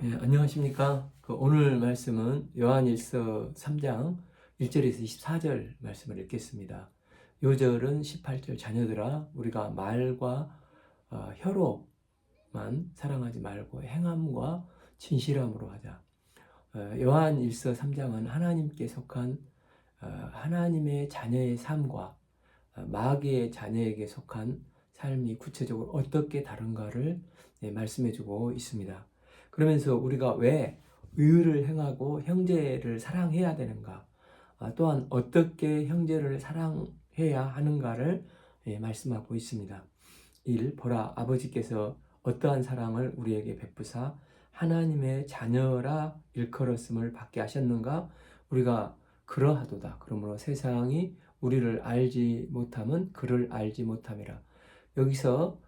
안녕하십니까. 오늘 말씀은 요한일서 3장 1절에서 24절 말씀을 읽겠습니다. 요절은 18절 자녀들아 우리가 말과 혀로만 사랑하지 말고 행함과 진실함으로 하자. 요한일서 3장은 하나님께 속한 하나님의 자녀의 삶과 마귀의 자녀에게 속한 삶이 구체적으로 어떻게 다른가를 말씀해주고 있습니다. 그러면서 우리가 왜 의를 행하고 형제를 사랑해야 되는가, 또한 어떻게 형제를 사랑해야 하는가를 말씀하고 있습니다. 1. 보라, 아버지께서 어떠한 사랑을 우리에게 베푸사 하나님의 자녀라 일컬었음을 받게 하셨는가? 우리가 그러하도다. 그러므로 세상이 우리를 알지 못함은 그를 알지 못함이라. 여기서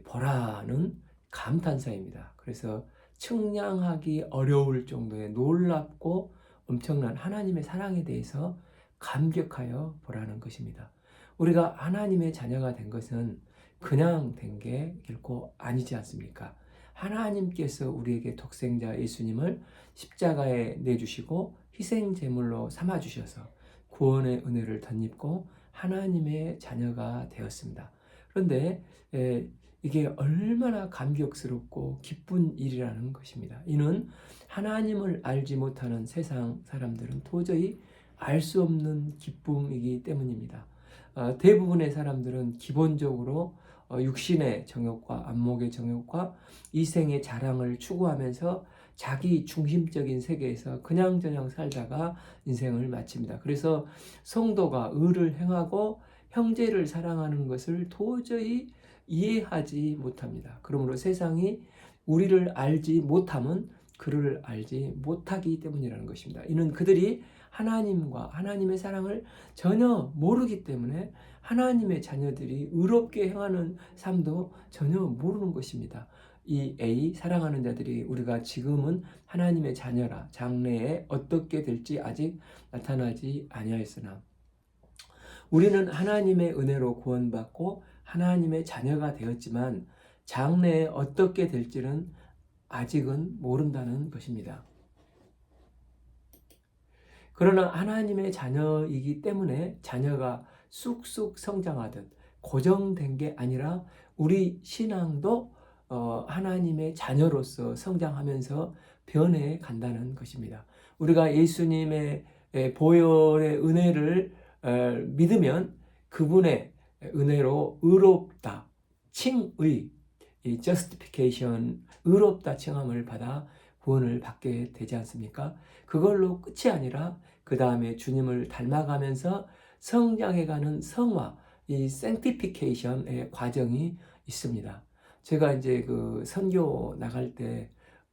보라는 감탄사입니다. 그래서 측량하기 어려울 정도의 놀랍고 엄청난 하나님의 사랑에 대해서 감격하여 보라는 것입니다. 우리가 하나님의 자녀가 된 것은 그냥 된 게 결코 아니지 않습니까? 하나님께서 우리에게 독생자 예수님을 십자가에 내주시고 희생제물로 삼아주셔서 구원의 은혜를 덧입고 하나님의 자녀가 되었습니다. 그런데 이게 얼마나 감격스럽고 기쁜 일이라는 것입니다. 이는 하나님을 알지 못하는 세상 사람들은 도저히 알 수 없는 기쁨이기 때문입니다. 대부분의 사람들은 기본적으로 육신의 정욕과 안목의 정욕과 이생의 자랑을 추구하면서 자기 중심적인 세계에서 그냥저냥 살다가 인생을 마칩니다. 그래서 성도가 의를 행하고 형제를 사랑하는 것을 도저히 이해하지 못합니다. 그러므로 세상이 우리를 알지 못함은 그를 알지 못하기 때문이라는 것입니다. 이는 그들이 하나님과 하나님의 사랑을 전혀 모르기 때문에 하나님의 자녀들이 의롭게 행하는 삶도 전혀 모르는 것입니다. 이 A, 사랑하는 자들이 우리가 지금은 하나님의 자녀라 장래에 어떻게 될지 아직 나타나지 아니하였으나 우리는 하나님의 은혜로 구원받고 하나님의 자녀가 되었지만 장래에 어떻게 될지는 아직은 모른다는 것입니다. 그러나 하나님의 자녀이기 때문에 자녀가 쑥쑥 성장하듯 고정된 게 아니라 우리 신앙도 하나님의 자녀로서 성장하면서 변해 간다는 것입니다. 우리가 예수님의 보혈의 은혜를 믿으면 그분의 은혜로 의롭다, 칭의, 이 justification, 의롭다 칭함을 받아 구원을 받게 되지 않습니까? 그걸로 끝이 아니라 그 다음에 주님을 닮아가면서 성장해가는 성화, 이 sanctification의 과정이 있습니다. 제가 이제 그 선교 나갈 때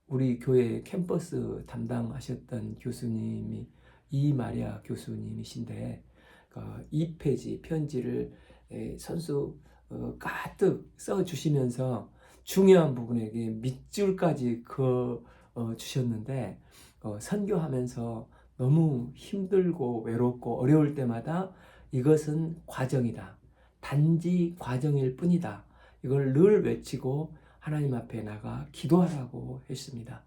우리 교회 캠퍼스 담당하셨던 교수님이 이마리아 교수님이신데 2페이지 편지를 선수 가득 써주시면서 중요한 부분에게 밑줄까지 주셨는데 선교하면서 너무 힘들고 외롭고 어려울 때마다 이것은 과정이다. 단지 과정일 뿐이다. 이걸 늘 외치고 하나님 앞에 나가 기도하라고 했습니다.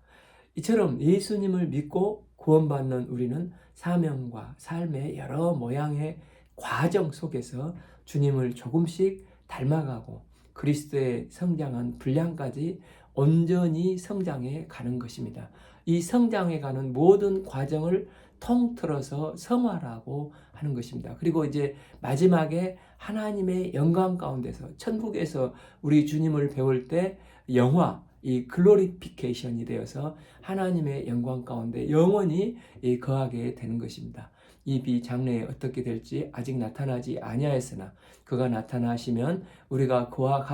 이처럼 예수님을 믿고 구원받는 우리는 사명과 삶의 여러 모양의 과정 속에서 주님을 조금씩 닮아가고 그리스도의 성장한 분량까지 온전히 성장해 가는 것입니다. 이 성장해 가는 모든 과정을 통틀어서 성화라고 하는 것입니다. 그리고 이제 마지막에 하나님의 영광 가운데서 천국에서 우리 주님을 배울 때 영화, 이 글로리피케이션이 되어서 하나님의 영광 가운데 영원히 거하게 되는 것입니다. 이 비 장래에 어떻게 될지 아직 나타나지 아니하였으나 그가 나타나시면 우리가 그와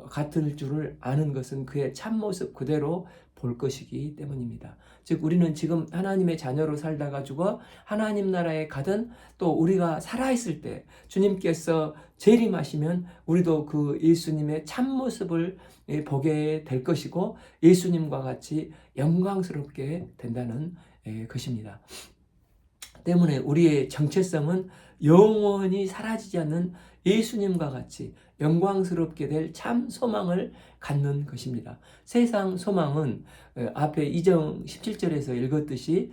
같을 줄을 아는 것은 그의 참모습 그대로 볼 것이기 때문입니다. 즉 우리는 지금 하나님의 자녀로 살다가 죽어 하나님 나라에 가든 또 우리가 살아있을 때 주님께서 재림하시면 우리도 그 예수님의 참모습을 보게 될 것이고 예수님과 같이 영광스럽게 된다는 것입니다. 때문에 우리의 정체성은 영원히 사라지지 않는 예수님과 같이 영광스럽게 될 참 소망을 갖는 것입니다. 세상 소망은 앞에 이정 17절에서 읽었듯이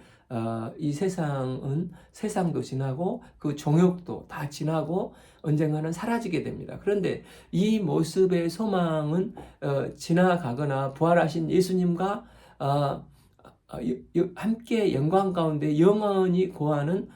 이 세상은 세상도 지나고 그 종욕도 다 지나고 언젠가는 사라지게 됩니다. 그런데 이 모습의 소망은 지나가거나 부활하신 예수님과 함께 영광 가운데 영원히 거하는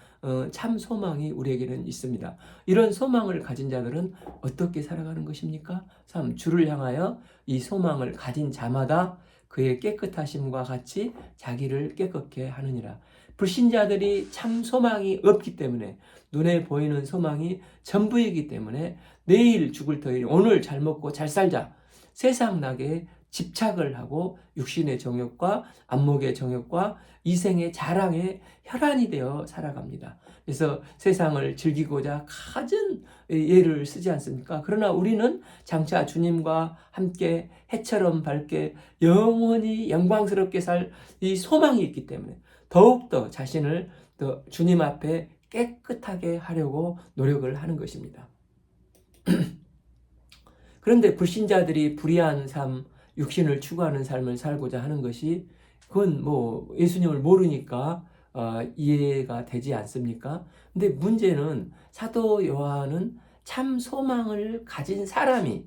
참 소망이 우리에게는 있습니다. 이런 소망을 가진 자들은 어떻게 살아가는 것입니까? 참 주를 향하여 이 소망을 가진 자마다 그의 깨끗하심과 같이 자기를 깨끗게 하느니라. 불신자들이 참 소망이 없기 때문에, 눈에 보이는 소망이 전부이기 때문에 내일 죽을 터이니 오늘 잘 먹고 잘 살자, 세상 낙에 집착을 하고 육신의 정욕과 안목의 정욕과 이생의 자랑에 혈안이 되어 살아갑니다. 그래서 세상을 즐기고자 갖은 예를 쓰지 않습니까? 그러나 우리는 장차 주님과 함께 해처럼 밝게 영원히 영광스럽게 살 이 소망이 있기 때문에 더욱더 자신을 더 주님 앞에 깨끗하게 하려고 노력을 하는 것입니다. 그런데 불신자들이 불의한 삶, 육신을 추구하는 삶을 살고자 하는 것이, 그건 뭐 예수님을 모르니까 이해가 되지 않습니까? 근데 문제는 사도 요한은 참 소망을 가진 사람이,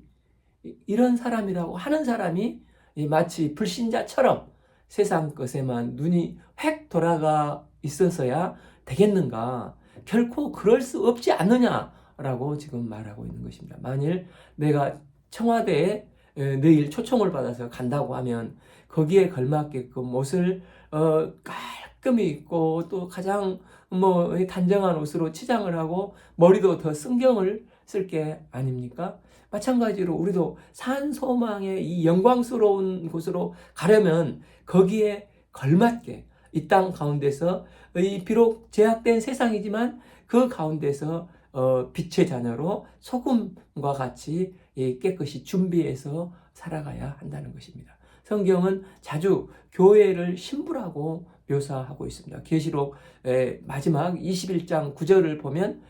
이런 사람이라고 하는 사람이 마치 불신자처럼 세상 것에만 눈이 획 돌아가 있어서야 되겠는가? 결코 그럴 수 없지 않느냐라고 지금 말하고 있는 것입니다. 만일 내가 청와대에 내일 초청을 받아서 간다고 하면 거기에 걸맞게끔 옷을 깔끔히 입고 또 가장 단정한 옷으로 치장을 하고 머리도 더 승경을 쓸 게 아닙니까? 마찬가지로 우리도 산 소망의 이 영광스러운 곳으로 가려면 거기에 걸맞게 이 땅 가운데서 비록 제약된 세상이지만 그 가운데서 빛의 자녀로 소금과 같이 깨끗이 준비해서 살아가야 한다는 것입니다. 성경은 자주 교회를 신부라고 묘사하고 있습니다. 계시록 마지막 21장 9절을 보면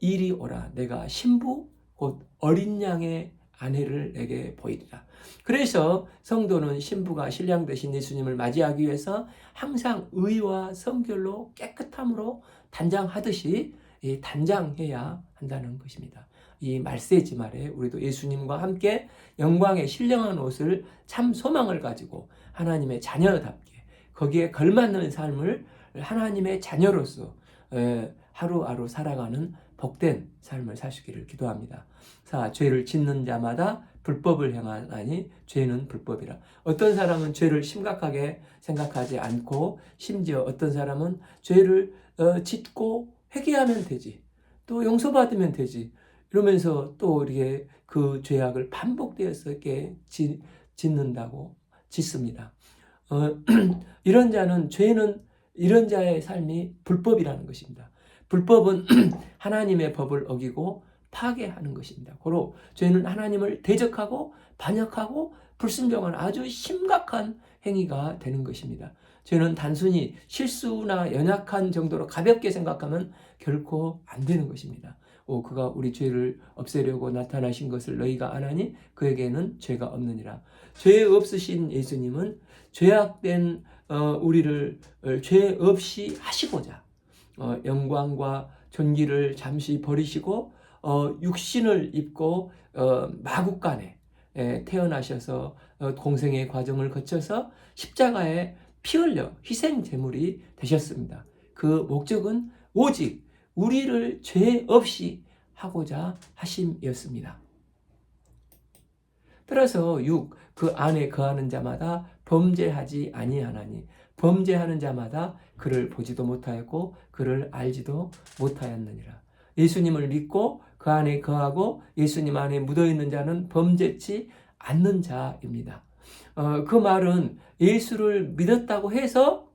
이리 오라, 내가 신부 곧 어린 양의 아내를 내게 보이리라. 그래서 성도는 신부가 신랑 되신 예수님을 맞이하기 위해서 항상 의와 성결로 깨끗함으로 단장하듯이 단장해야 한다는 것입니다. 이 말세지 말에 우리도 예수님과 함께 영광의 신령한 옷을, 참 소망을 가지고 하나님의 자녀답게 거기에 걸맞는 삶을 하나님의 자녀로서 하루하루 살아가는 복된 삶을 사시기를 기도합니다. 죄를 짓는 자마다 불법을 행하나니 죄는 불법이라. 어떤 사람은 죄를 심각하게 생각하지 않고, 심지어 어떤 사람은 죄를 짓고 회개하면 되지, 또 용서받으면 되지, 이러면서 또 이렇게 그 죄악을 반복되어서 이렇게 짓는다고 짓습니다. 이런 자는, 죄는 이런 자의 삶이 불법이라는 것입니다. 불법은 하나님의 법을 어기고 파괴하는 것입니다. 고로 죄는 하나님을 대적하고 반역하고 불순종한 아주 심각한 행위가 되는 것입니다. 죄는 단순히 실수나 연약한 정도로 가볍게 생각하면 결코 안 되는 것입니다. 그가 우리 죄를 없애려고 나타나신 것을 너희가 아나니 그에게는 죄가 없느니라. 죄 없으신 예수님은 죄악된 우리를 죄 없이 하시고자 영광과 존귀를 잠시 버리시고 육신을 입고 마국간에 태어나셔서 공생의 과정을 거쳐서 십자가에 피 흘려 희생 제물이 되셨습니다. 그 목적은 오직 우리를 죄 없이 하고자 하심이었습니다. 따라서 6. 그 안에 거하는 자마다 범죄하지 아니하나니 범죄하는 자마다 그를 보지도 못하였고 그를 알지도 못하였느니라. 예수님을 믿고 그 안에 거하고 예수님 안에 묻어있는 자는 범죄치 않는 자입니다. 그 말은 예수를 믿었다고 해서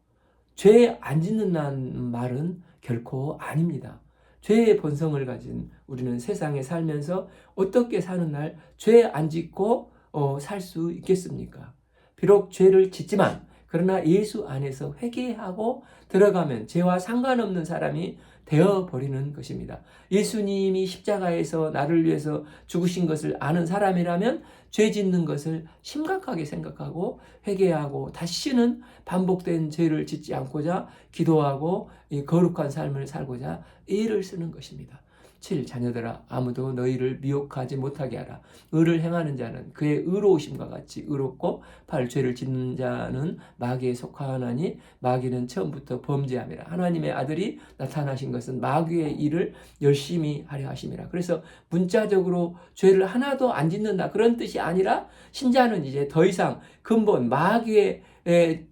죄 안 짓는다는 말은 결코 아닙니다. 죄의 본성을 가진 우리는 세상에 살면서 어떻게 사는 날 죄 안 짓고 살 수 있겠습니까? 비록 죄를 짓지만 그러나 예수 안에서 회개하고 들어가면 죄와 상관없는 사람이 되어 버리는 것입니다. 예수님이 십자가에서 나를 위해서 죽으신 것을 아는 사람이라면 죄 짓는 것을 심각하게 생각하고 회개하고 다시는 반복된 죄를 짓지 않고자 기도하고 이 거룩한 삶을 살고자 애를 쓰는 것입니다. 7. 자녀들아 아무도 너희를 미혹하지 못하게 하라. 의를 행하는 자는 그의 의로우심과 같이 의롭고 8. 죄를 짓는 자는 마귀에 속하나니 마귀는 처음부터 범죄함이라. 하나님의 아들이 나타나신 것은 마귀의 일을 열심히 하려 하심이라. 그래서 문자적으로 죄를 하나도 안 짓는다 그런 뜻이 아니라 신자는 이제 더 이상 근본 마귀의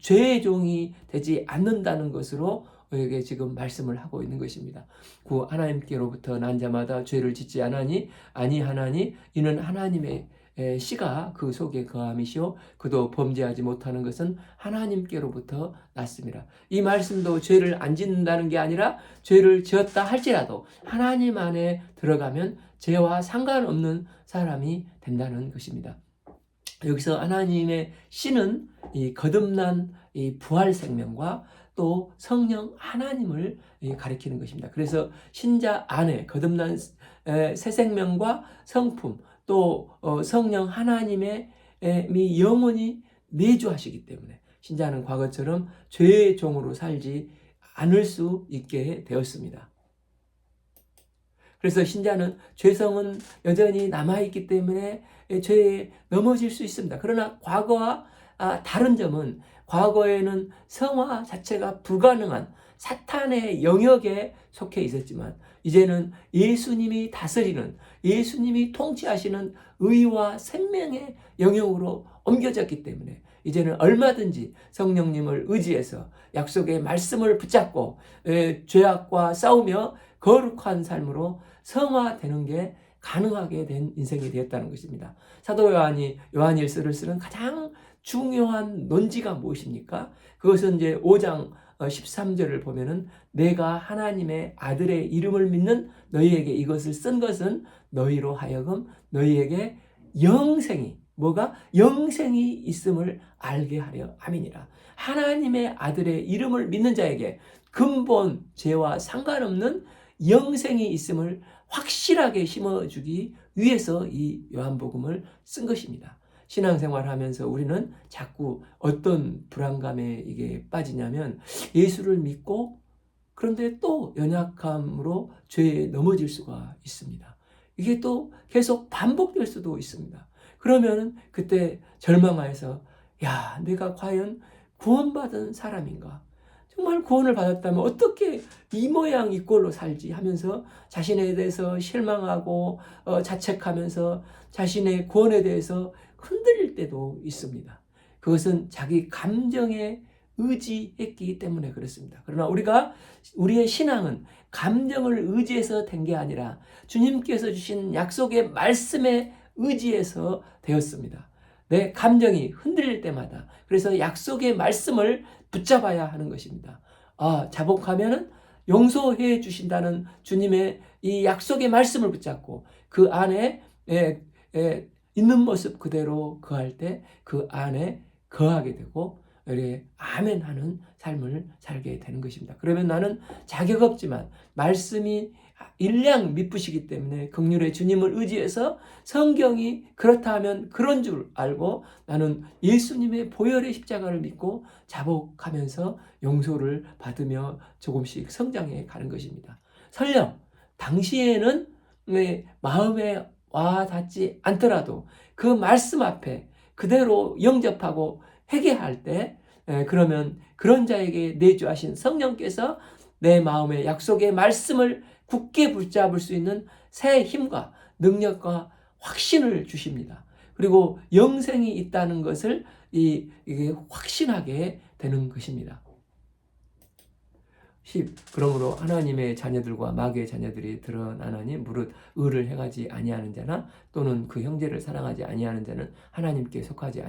죄의 종이 되지 않는다는 것으로 에게 지금 말씀을 하고 있는 것입니다. 구 하나님께로부터 난 자마다 죄를 짓지 아니하나니 이는 하나님의 씨가 그 속에 거함이시오 그도 범죄하지 못하는 것은 하나님께로부터 났습니다. 이 말씀도 죄를 안 짓는다는 게 아니라 죄를 지었다 할지라도 하나님 안에 들어가면 죄와 상관없는 사람이 된다는 것입니다. 여기서 하나님의 씨는 이 거듭난 이 부활 생명과 또 성령 하나님을 가리키는 것입니다. 그래서 신자 안에 거듭난 새 생명과 성품 또 성령 하나님의 영원히 내주하시기 때문에 신자는 과거처럼 죄의 종으로 살지 않을 수 있게 되었습니다. 그래서 신자는 죄성은 여전히 남아있기 때문에 죄에 넘어질 수 있습니다. 그러나 과거와 다른 점은 과거에는 성화 자체가 불가능한 사탄의 영역에 속해 있었지만 이제는 예수님이 다스리는 예수님이 통치하시는 의와 생명의 영역으로 옮겨졌기 때문에 이제는 얼마든지 성령님을 의지해서 약속의 말씀을 붙잡고 죄악과 싸우며 거룩한 삶으로 성화되는 게 가능하게 된 인생이 되었다는 것입니다. 사도 요한일서를 쓰는 가장 중요한 논지가 무엇입니까? 그것은 이제 5장 13절을 보면은 내가 하나님의 아들의 이름을 믿는 너희에게 이것을 쓴 것은 너희로 하여금 너희에게 영생이 영생이 있음을 알게 하려 함이니라. 하나님의 아들의 이름을 믿는 자에게 근본 죄와 상관없는 영생이 있음을 확실하게 심어주기 위해서 이 요한복음을 쓴 것입니다. 신앙생활 하면서 우리는 자꾸 어떤 불안감에 이게 빠지냐면 예수를 믿고 그런데 또 연약함으로 죄에 넘어질 수가 있습니다. 이게 또 계속 반복될 수도 있습니다. 그러면 그때 절망하여서 야, 내가 과연 구원받은 사람인가? 정말 구원을 받았다면 어떻게 이 모양 이 꼴로 살지 하면서 자신에 대해서 실망하고 자책하면서 자신의 구원에 대해서 흔들릴 때도 있습니다. 그것은 자기 감정에 의지했기 때문에 그렇습니다. 그러나 우리의 신앙은 감정을 의지해서 된 게 아니라 주님께서 주신 약속의 말씀에 의지해서 되었습니다. 내 감정이 흔들릴 때마다 그래서 약속의 말씀을 붙잡아야 하는 것입니다. 자복하면은 용서해 주신다는 주님의 이 약속의 말씀을 붙잡고 그 안에 있는 모습 그대로 거할 때 그 안에 거하게 되고 아멘 하는 삶을 살게 되는 것입니다. 그러면 나는 자격 없지만 말씀이 일량 미쁘시기 때문에 긍휼의 주님을 의지해서 성경이 그렇다 하면 그런 줄 알고 나는 예수님의 보혈의 십자가를 믿고 자복하면서 용서를 받으며 조금씩 성장해 가는 것입니다. 설령 당시에는 마음에 와 닿지 않더라도 그 말씀 앞에 그대로 영접하고 회개할 때 그러면 그런 자에게 내주하신 성령께서 내 마음의 약속의 말씀을 굳게 붙잡을 수 있는 새 힘과 능력과 확신을 주십니다. 그리고 영생이 있다는 것을 이게 확신하게 되는 것입니다. 10. 그러므로 하나님의 자녀들과 마귀의 자녀들이 드러나나니 무릇 의를 행하지 아니하는 자나 또는 그 형제를 사랑하지 아니하는 자는 하나님께 속하지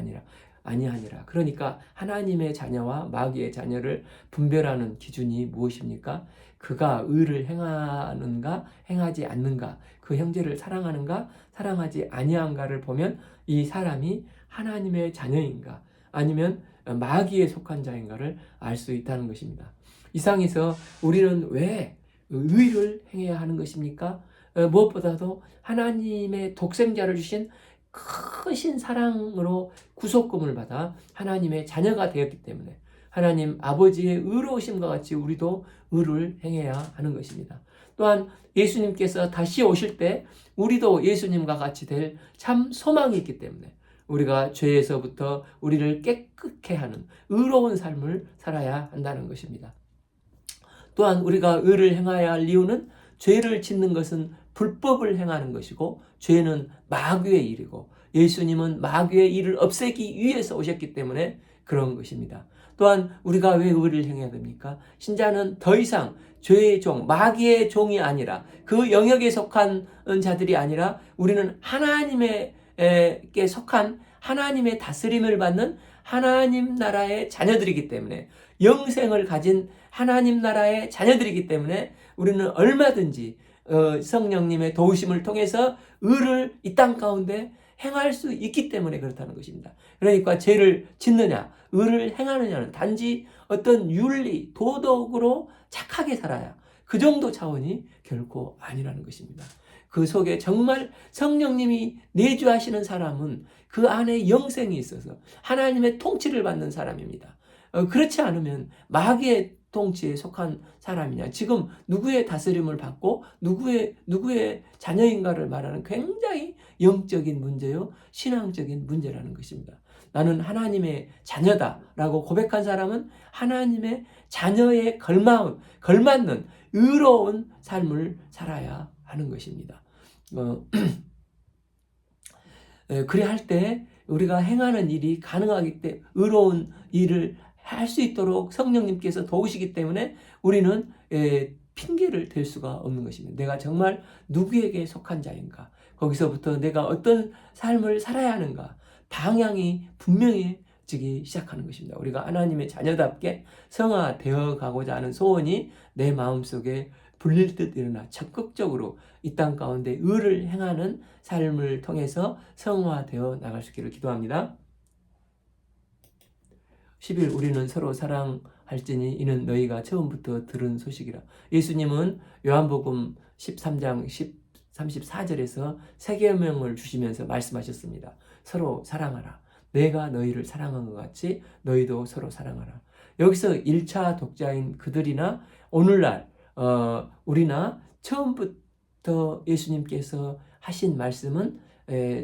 아니하니라. 그러니까 하나님의 자녀와 마귀의 자녀를 분별하는 기준이 무엇입니까? 그가 의를 행하는가 행하지 않는가, 그 형제를 사랑하는가 사랑하지 아니한가를 보면 이 사람이 하나님의 자녀인가 아니면 마귀에 속한 자인가를 알 수 있다는 것입니다. 이상에서 우리는 왜 의를 행해야 하는 것입니까? 무엇보다도 하나님의 독생자를 주신 크신 사랑으로 구속금을 받아 하나님의 자녀가 되었기 때문에 하나님 아버지의 의로우심과 같이 우리도 의를 행해야 하는 것입니다. 또한 예수님께서 다시 오실 때 우리도 예수님과 같이 될 참 소망이 있기 때문에 우리가 죄에서부터 우리를 깨끗게 하는 의로운 삶을 살아야 한다는 것입니다. 또한 우리가 의를 행해야 할 이유는 죄를 짓는 것은 불법을 행하는 것이고 죄는 마귀의 일이고 예수님은 마귀의 일을 없애기 위해서 오셨기 때문에 그런 것입니다. 또한 우리가 왜 의를 행해야 됩니까? 신자는 더 이상 죄의 종, 마귀의 종이 아니라 그 영역에 속한 자들이 아니라 우리는 하나님께 속한 하나님의 다스림을 받는 하나님 나라의 자녀들이기 때문에 영생을 가진 하나님 나라의 자녀들이기 때문에 우리는 얼마든지 성령님의 도우심을 통해서 의를 이 땅 가운데 행할 수 있기 때문에 그렇다는 것입니다. 그러니까 죄를 짓느냐, 의를 행하느냐는 단지 어떤 윤리, 도덕으로 착하게 살아야 그 정도 차원이 결코 아니라는 것입니다. 그 속에 정말 성령님이 내주하시는 사람은 그 안에 영생이 있어서 하나님의 통치를 받는 사람입니다. 그렇지 않으면 마귀의 통치에 속한 사람이냐, 지금 누구의 다스림을 받고 누구의 자녀인가를 말하는 굉장히 영적인 문제요, 신앙적인 문제라는 것입니다. 나는 하나님의 자녀다라고 고백한 사람은 하나님의 자녀에 걸맞는 의로운 삶을 살아야 하는 것입니다. 그래야 할 때 우리가 행하는 일이 가능하기 때문에 의로운 일을 할 수 있도록 성령님께서 도우시기 때문에 우리는 핑계를 댈 수가 없는 것입니다. 내가 정말 누구에게 속한 자인가? 거기서부터 내가 어떤 삶을 살아야 하는가? 방향이 분명해지기 시작하는 것입니다. 우리가 하나님의 자녀답게 성화되어 가고자 하는 소원이 내 마음속에 불릴 듯 일어나 적극적으로 이 땅 가운데 의를 행하는 삶을 통해서 성화되어 나갈 수 있기를 기도합니다. 10일 우리는 서로 사랑할지니 이는 너희가 처음부터 들은 소식이라. 예수님은 요한복음 13장 34절에서 세 계명을 주시면서 말씀하셨습니다. 서로 사랑하라. 내가 너희를 사랑한 것 같이 너희도 서로 사랑하라. 여기서 1차 독자인 그들이나 오늘날 우리나 처음부터 예수님께서 하신 말씀은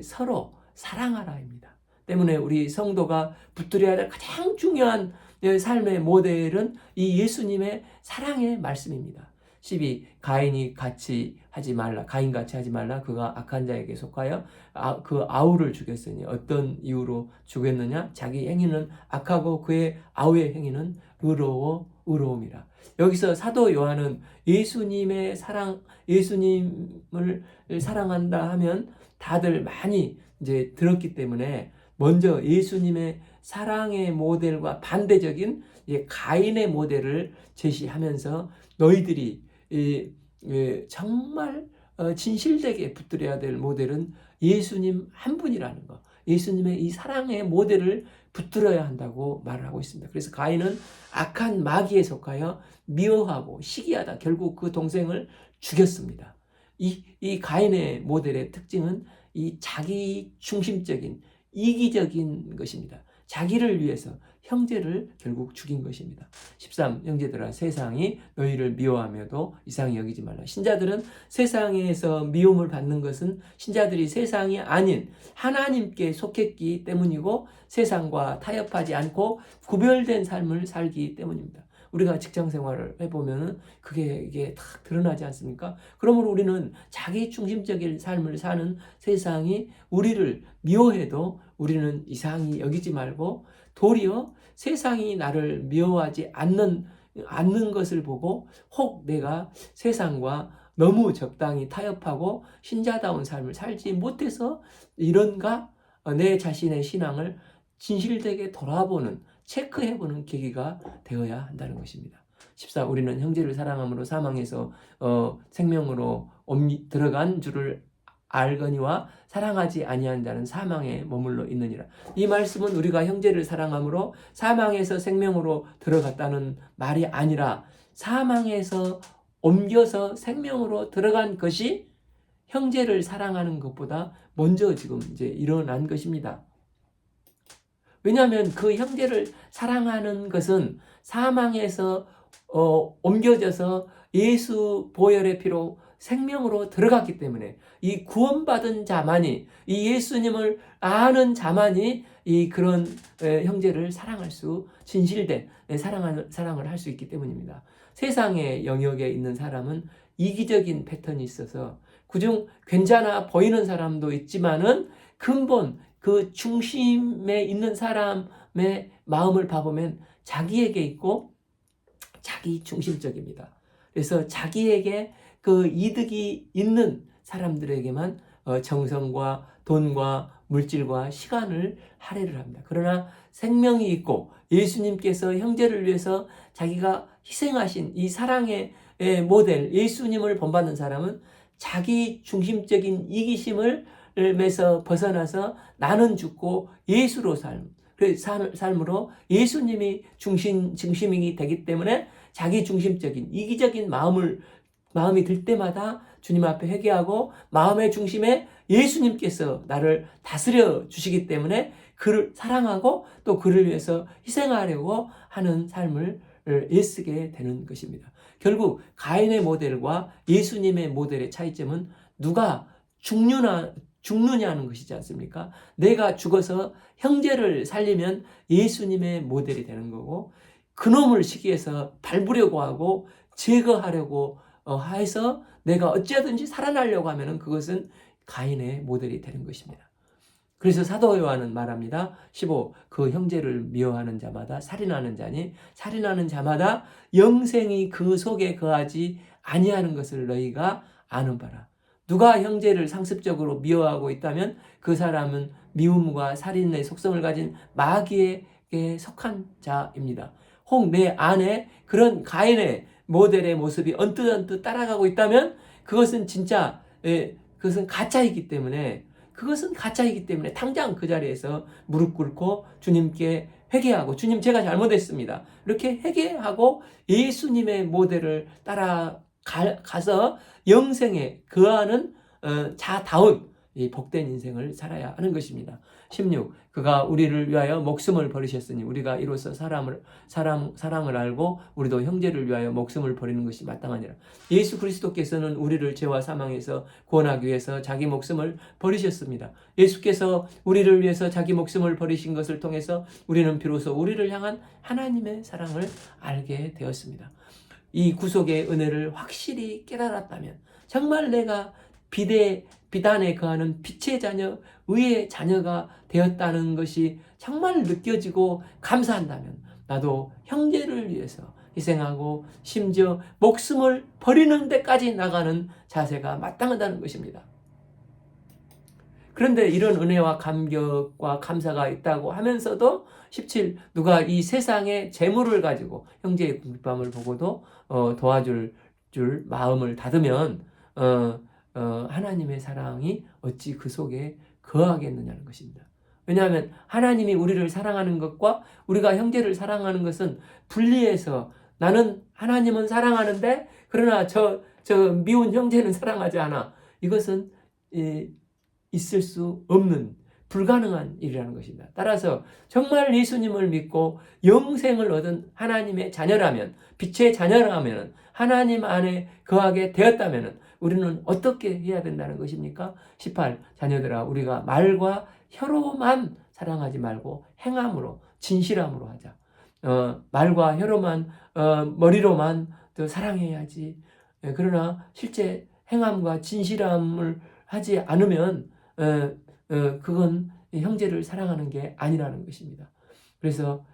서로 사랑하라입니다. 때문에 우리 성도가 붙들어야 할 가장 중요한 삶의 모델은 이 예수님의 사랑의 말씀입니다. 12. 가인같이 하지 말라. 그가 악한 자에게 속하여 그 아우를 죽였으니 어떤 이유로 죽였느냐? 자기 행위는 악하고 그의 아우의 행위는 의로움이라. 여기서 사도 요한은 예수님을 사랑한다 하면 다들 많이 이제 들었기 때문에 먼저 예수님의 사랑의 모델과 반대적인 가인의 모델을 제시하면서 너희들이 정말 진실되게 붙들어야 될 모델은 예수님 한 분이라는 것, 예수님의 이 사랑의 모델을 붙들어야 한다고 말을 하고 있습니다. 그래서 가인은 악한 마귀에 속하여 미워하고 시기하다 결국 그 동생을 죽였습니다. 이 가인의 모델의 특징은 이 자기 중심적인 이기적인 것입니다. 자기를 위해서 형제를 결국 죽인 것입니다. 13. 형제들아 세상이 너희를 미워하며도 이상히 여기지 말라. 신자들은 세상에서 미움을 받는 것은 신자들이 세상이 아닌 하나님께 속했기 때문이고 세상과 타협하지 않고 구별된 삶을 살기 때문입니다. 우리가 직장 생활을 해보면 이게 다 드러나지 않습니까? 그러므로 우리는 자기 중심적인 삶을 사는 세상이 우리를 미워해도 우리는 이상히 여기지 말고 도리어 세상이 나를 미워하지 않는 것을 보고 혹 내가 세상과 너무 적당히 타협하고 신자다운 삶을 살지 못해서 이런가? 내 자신의 신앙을 진실되게 돌아보는 체크해보는 계기가 되어야 한다는 것입니다. 14. 우리는 형제를 사랑함으로 사망에서 생명으로 들어간 줄을 알거니와 사랑하지 아니한 자는 사망에 머물러 있느니라. 이 말씀은 우리가 형제를 사랑함으로 사망에서 생명으로 들어갔다는 말이 아니라 사망에서 옮겨서 생명으로 들어간 것이 형제를 사랑하는 것보다 먼저 지금 이제 일어난 것입니다. 왜냐하면 그 형제를 사랑하는 것은 사망에서 옮겨져서 예수 보혈의 피로 생명으로 들어갔기 때문에 이 구원받은 자만이, 이 예수님을 아는 자만이 이 그런 형제를 사랑할 수, 진실된 사랑을 할 수 있기 때문입니다. 세상의 영역에 있는 사람은 이기적인 패턴이 있어서 그중 괜찮아 보이는 사람도 있지만은 근본 그 중심에 있는 사람의 마음을 봐보면 자기에게 있고 자기 중심적입니다. 그래서 자기에게 그 이득이 있는 사람들에게만 정성과 돈과 물질과 시간을 할애를 합니다. 그러나 생명이 있고 예수님께서 형제를 위해서 자기가 희생하신 이 사랑의 모델 예수님을 본받는 사람은 자기 중심적인 이기심을 에서 벗어나서 나는 죽고 예수로 삶으로 예수님이 중심이 되기 때문에 자기 중심적인 이기적인 마음이 들 때마다 주님 앞에 회개하고 마음의 중심에 예수님께서 나를 다스려 주시기 때문에 그를 사랑하고 또 그를 위해서 희생하려고 하는 삶을 애쓰게 되는 것입니다. 결국 가인의 모델과 예수님의 모델의 차이점은 누가 죽느냐는 것이지 않습니까? 내가 죽어서 형제를 살리면 예수님의 모델이 되는 거고 그놈을 시기해서 밟으려고 하고 제거하려고 해서 내가 어찌하든지 살아나려고 하면 그것은 가인의 모델이 되는 것입니다. 그래서 사도 요한은 말합니다. 15. 그 형제를 미워하는 자마다 살인하는 자니 살인하는 자마다 영생이 그 속에 거하지 아니하는 것을 너희가 아는 바라. 누가 형제를 상습적으로 미워하고 있다면 그 사람은 미움과 살인의 속성을 가진 마귀에게 속한 자입니다. 혹 내 안에 그런 가인의 모델의 모습이 언뜻 따라가고 있다면 그것은 진짜 그것은 가짜이기 때문에 당장 그 자리에서 무릎 꿇고 주님께 회개하고 주님 제가 잘못했습니다. 이렇게 회개하고 예수님의 모델을 따라가서 영생에 거하는 자다운 이 복된 인생을 살아야 하는 것입니다. 16. 그가 우리를 위하여 목숨을 버리셨으니 우리가 이로써 사랑을 알고 우리도 형제를 위하여 목숨을 버리는 것이 마땅하니라. 예수 그리스도께서는 우리를 죄와 사망에서 구원하기 위해서 자기 목숨을 버리셨습니다. 예수께서 우리를 위해서 자기 목숨을 버리신 것을 통해서 우리는 비로소 우리를 향한 하나님의 사랑을 알게 되었습니다. 이 구속의 은혜를 확실히 깨달았다면 정말 내가 비단에 거하는 빛의 자녀, 의의 자녀가 되었다는 것이 정말 느껴지고 감사한다면 나도 형제를 위해서 희생하고 심지어 목숨을 버리는 데까지 나가는 자세가 마땅하다는 것입니다. 그런데 이런 은혜와 감격과 감사가 있다고 하면서도 17. 누가 이 세상의 재물을 가지고 형제의 궁핍함을 보고도 도와줄 줄 마음을 닫으면 하나님의 사랑이 어찌 그 속에 거하겠느냐는 것입니다. 왜냐하면 하나님이 우리를 사랑하는 것과 우리가 형제를 사랑하는 것은 분리해서 나는 하나님은 사랑하는데 그러나 저 미운 형제는 사랑하지 않아. 이것은 있을 수 없는 불가능한 일이라는 것입니다. 따라서 정말 예수님을 믿고 영생을 얻은 하나님의 자녀라면 빛의 자녀라면 하나님 안에 거하게 되었다면 우리는 어떻게 해야 된다는 것입니까? 18. 자녀들아 우리가 말과 혀로만 사랑하지 말고 행함으로 진실함으로 하자. 말과 혀로만 머리로만 또 사랑해야지. 그러나 실제 행함과 진실함을 하지 않으면 그건 형제를 사랑하는 게 아니라는 것입니다. 그래서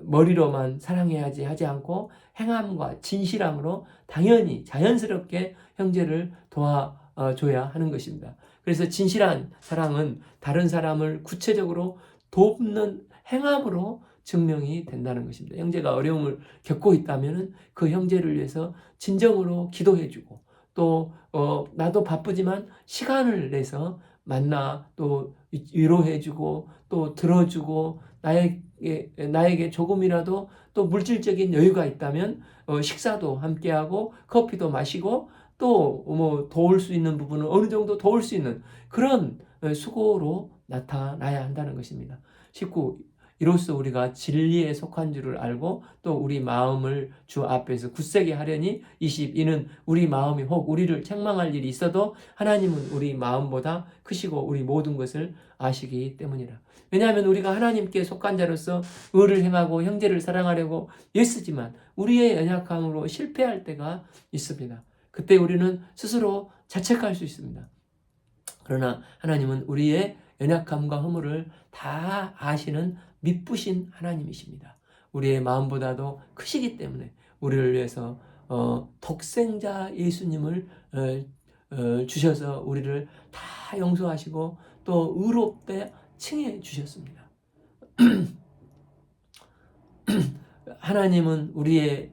머리로만 사랑해야지 하지 않고 행함과 진실함으로 당연히 자연스럽게 형제를 도와줘야 하는 것입니다. 그래서 진실한 사랑은 다른 사람을 구체적으로 돕는 행함으로 증명이 된다는 것입니다. 형제가 어려움을 겪고 있다면 그 형제를 위해서 진정으로 기도해주고 또 나도 바쁘지만 시간을 내서 만나 또 위로해주고 또 들어주고 나의 나에게 조금이라도 또 물질적인 여유가 있다면 식사도 함께하고 커피도 마시고 또 뭐 도울 수 있는 부분은 어느 정도 도울 수 있는 그런 수고로 나타나야 한다는 것입니다. 19. 이로써 우리가 진리에 속한 줄을 알고 또 우리 마음을 주 앞에서 굳세게 하려니 20. 이는 우리 마음이 혹 우리를 책망할 일이 있어도 하나님은 우리 마음보다 크시고 우리 모든 것을 아시기 때문이라. 왜냐하면 우리가 하나님께 속한 자로서 의를 행하고 형제를 사랑하려고 애쓰지만 우리의 연약함으로 실패할 때가 있습니다. 그때 우리는 스스로 자책할 수 있습니다. 그러나 하나님은 우리의 연약함과 허물을 다 아시는 미쁘신 하나님이십니다. 우리의 마음보다도 크시기 때문에 우리를 위해서 독생자 예수님을 주셔서 우리를 다 용서하시고 또 의롭게 칭해 주셨습니다. 하나님의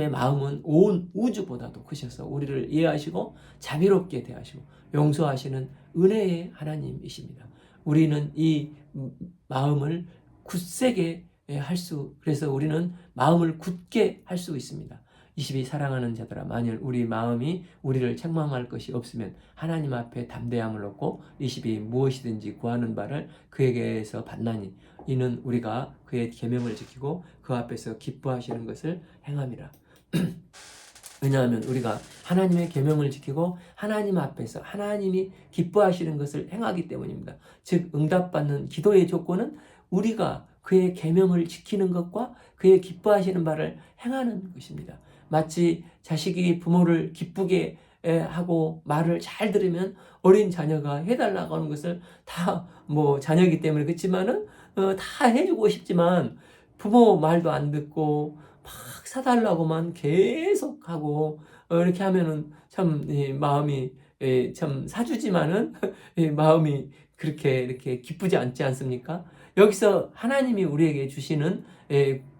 마음은 온 우주보다도 크셔서 우리를 이해하시고 자비롭게 대하시고 용서하시는 은혜의 하나님이십니다. 우리는 이 마음을 굳세게 그래서 우리는 마음을 굳게 할 수 있습니다. 22. 사랑하는 자들아 만일 우리 마음이 우리를 책망할 것이 없으면 하나님 앞에 담대함을 얻고 22. 무엇이든지 구하는 바를 그에게서 받나니 이는 우리가 그의 계명을 지키고 그 앞에서 기뻐하시는 것을 행함이라. 왜냐하면 우리가 하나님의 계명을 지키고 하나님 앞에서 하나님이 기뻐하시는 것을 행하기 때문입니다. 즉 응답받는 기도의 조건은 우리가 그의 계명을 지키는 것과 그의 기뻐하시는 바를 행하는 것입니다. 마치 자식이 부모를 기쁘게 하고 말을 잘 들으면 어린 자녀가 해달라고 하는 것을 다 자녀이기 때문에 그렇지만은 다 해주고 싶지만 부모 말도 안 듣고 막 사달라고만 계속 하고 이렇게 하면은 참 마음이 참 사주지만은 마음이 그렇게 이렇게 기쁘지 않지 않습니까? 여기서 하나님이 우리에게 주시는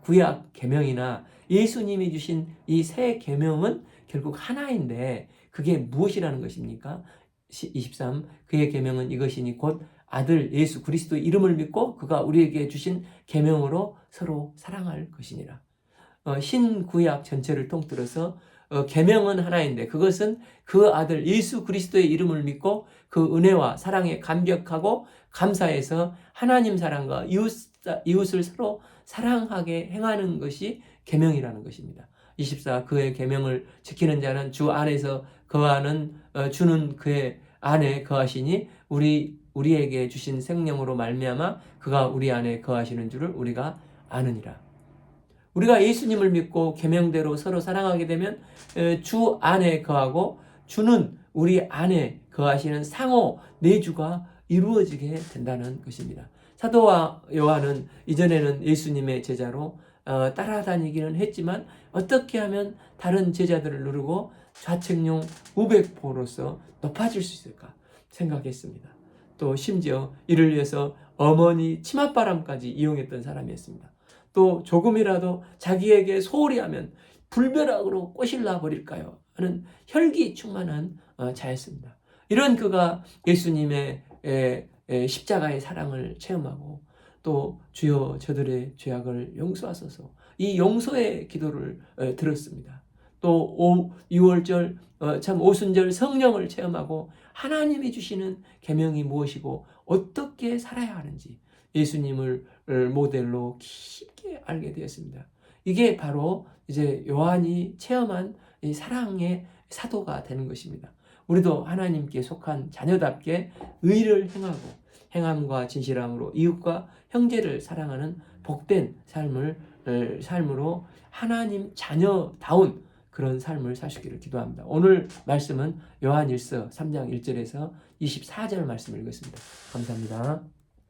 구약 계명이나 예수님이 주신 이 새 계명은 결국 하나인데 그게 무엇이라는 것입니까? 23. 그의 계명은 이것이니 곧 아들 예수 그리스도의 이름을 믿고 그가 우리에게 주신 계명으로 서로 사랑할 것이니라. 신구약 전체를 통틀어서 계명은 하나인데 그것은 그 아들 예수 그리스도의 이름을 믿고 그 은혜와 사랑에 감격하고 감사해서 하나님 사랑과 이웃을 서로 사랑하게 행하는 것이 계명이라는 것입니다. 24. 그의 계명을 지키는 자는 주 안에서 거하는 주는 그의 안에 거하시니 우리에게 주신 생명으로 말미암아 그가 우리 안에 거하시는 줄을 우리가 아느니라. 우리가 예수님을 믿고 계명대로 서로 사랑하게 되면 주 안에 거하고 주는 우리 안에 거하시는 상호 내주가 이루어지게 된다는 것입니다. 사도 요한은 이전에는 예수님의 제자로 따라다니기는 했지만 어떻게 하면 다른 제자들을 누르고 좌책용 우백포로서 높아질 수 있을까 생각했습니다. 또 심지어 이를 위해서 어머니 치맛바람까지 이용했던 사람이었습니다. 또 조금이라도 자기에게 소홀히 하면 불벼락으로 꼬실라 버릴까요 하는 혈기 충만한 자였습니다. 이런 그가 예수님의 십자가의 사랑을 체험하고 또 주여 저들의 죄악을 용서하소서 이 용서의 기도를 들었습니다. 또 6월절 참 오순절 성령을 체험하고 하나님이 주시는 계명이 무엇이고 어떻게 살아야 하는지 예수님을 모델로 깊게 알게 되었습니다. 이게 바로 이제 요한이 체험한 이 사랑의 사도가 되는 것입니다. 우리도 하나님께 속한 자녀답게 의를 행하고 행함과 진실함으로 이웃과 형제를 사랑하는 복된 삶으로 하나님 자녀다운 그런 삶을 사시기를 기도합니다. 오늘 말씀은 요한 1서 3장 1절에서 24절 말씀을 읽었습니다. 감사합니다.